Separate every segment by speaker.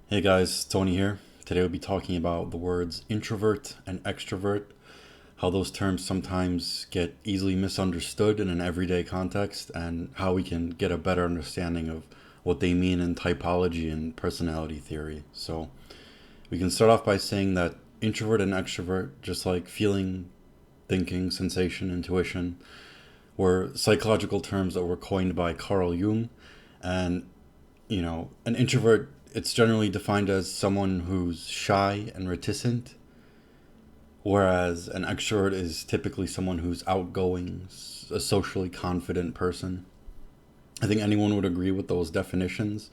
Speaker 1: Hey guys, Tony here. Today we'll be talking about the words introvert and extrovert, how those terms sometimes get easily misunderstood in an everyday context, and how we can get a better understanding of what they mean in typology and personality theory. So, we can start off by saying that introvert and extrovert, just like feeling, thinking, sensation, intuition, were psychological terms that were coined by Carl Jung. And an introvert, it's generally defined as someone who's shy and reticent, whereas an extrovert is typically someone who's outgoing, a socially confident person. I think anyone would agree with those definitions.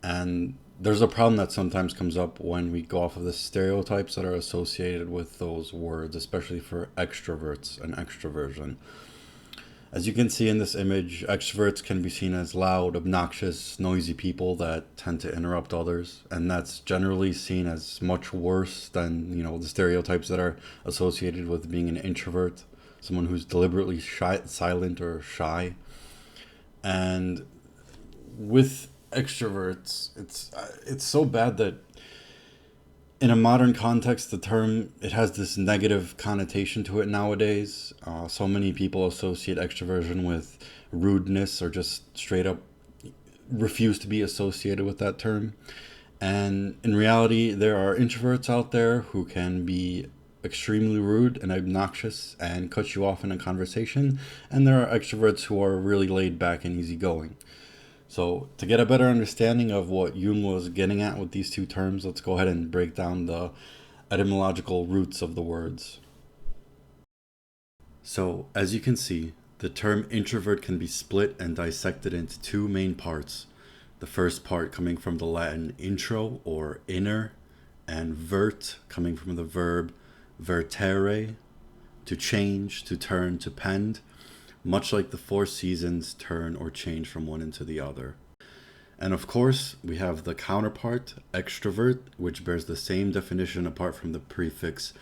Speaker 1: And there's a problem that sometimes comes up when we go off of the stereotypes that are associated with those words, especially for extroverts and extroversion. As you can see in this image, extroverts can be seen as loud, obnoxious, noisy people that tend to interrupt others, and that's generally seen as much worse than, the stereotypes that are associated with being an introvert, someone who's deliberately shy, silent or shy. And with extroverts, it's so bad that in a modern context, the term it has this negative connotation to it nowadays. So many people associate extroversion with rudeness or just straight up refuse to be associated with that term. And in reality, there are introverts out there who can be extremely rude and obnoxious and cut you off in a conversation. And there are extroverts who are really laid back and easygoing. So, to get a better understanding of what Jung was getting at with these two terms, let's go ahead and break down the etymological roots of the words. So, as you can see, the term introvert can be split and dissected into two main parts. The first part coming from the Latin intro or inner, and vert coming from the verb vertere, to change, to turn, to pend, much like the four seasons turn or change from one into the other. And of course, we have the counterpart, extrovert, which bears the same definition apart from the prefix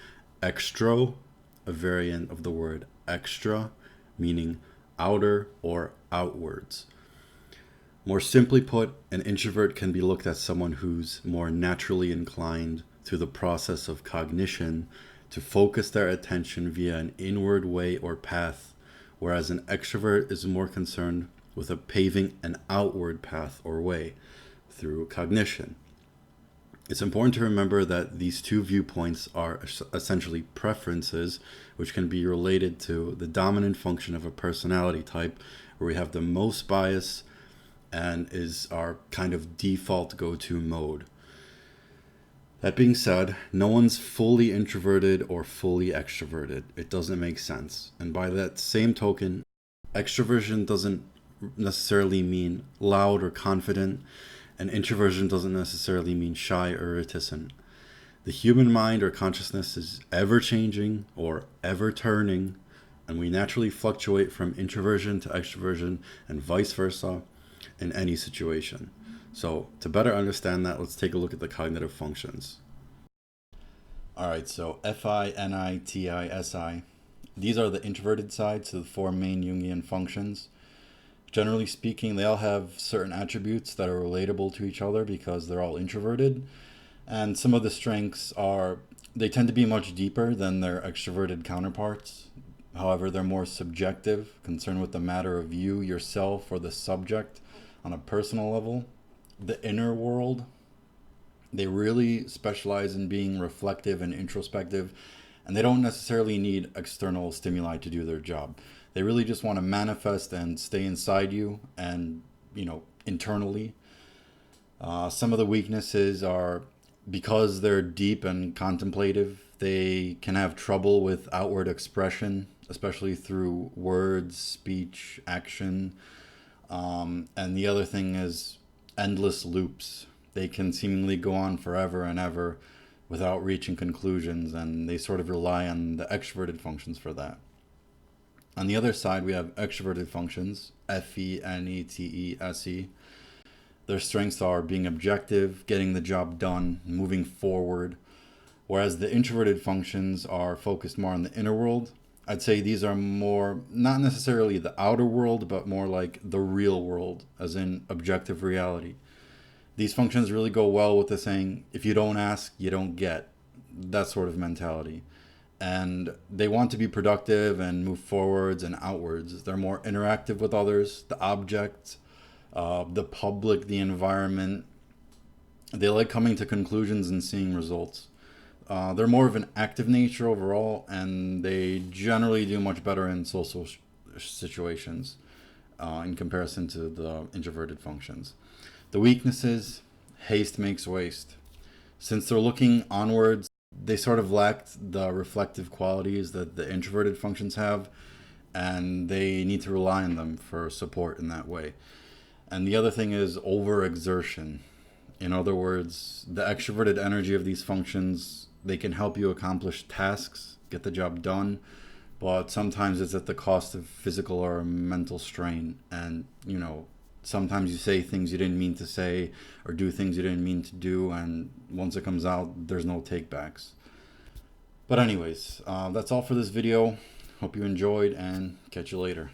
Speaker 1: extro, a variant of the word extra, meaning outer or outwards. More simply put, an introvert can be looked at as someone who's more naturally inclined through the process of cognition to focus their attention via an inward way or path, whereas an extrovert is more concerned with paving an outward path or way through cognition. It's important to remember that these two viewpoints are essentially preferences, which can be related to the dominant function of a personality type, where we have the most bias and is our kind of default go-to mode. That being said, no one's fully introverted or fully extroverted. It doesn't make sense. And by that same token, extroversion doesn't necessarily mean loud or confident, and introversion doesn't necessarily mean shy or reticent. The human mind or consciousness is ever changing or ever turning, and we naturally fluctuate from introversion to extroversion and vice versa in any situation. So, to better understand that, let's take a look at the cognitive functions. Alright, so FINITISI. These are the introverted sides to the four main Jungian functions. Generally speaking, they all have certain attributes that are relatable to each other because they're all introverted. And some of the strengths are they tend to be much deeper than their extroverted counterparts. However, they're more subjective, concerned with the matter of you, yourself, or the subject on a personal level. The inner world, they really specialize in being reflective and introspective, and they don't necessarily need external stimuli to do their job. They really just want to manifest and stay inside you and, internally. Some of the weaknesses are because they're deep and contemplative, they can have trouble with outward expression, especially through words, speech, action. And the other thing is endless loops. They can seemingly go on forever and ever without reaching conclusions, and they sort of rely on the extroverted functions for that. On the other side, we have extroverted functions, FENETESE. Their strengths are being objective, getting the job done, moving forward, whereas the introverted functions are focused more on the inner world. I'd say these are more, not necessarily the outer world, but more like the real world, as in objective reality. These functions really go well with the saying, if you don't ask, you don't get. That sort of mentality. And they want to be productive and move forwards and outwards. They're more interactive with others, the object, the public, the environment. They like coming to conclusions and seeing results. They're more of an active nature overall, and they generally do much better in social situations in comparison to the introverted functions. The weaknesses: haste makes waste. Since they're looking onwards, they sort of lacked the reflective qualities that the introverted functions have, and they need to rely on them for support in that way. And the other thing is overexertion. In other words, the extroverted energy of these functions, they can help you accomplish tasks, get the job done, but sometimes it's at the cost of physical or mental strain. And, sometimes you say things you didn't mean to say or do things you didn't mean to do, and once it comes out, there's no takebacks. But anyways, that's all for this video. Hope you enjoyed, and catch you later.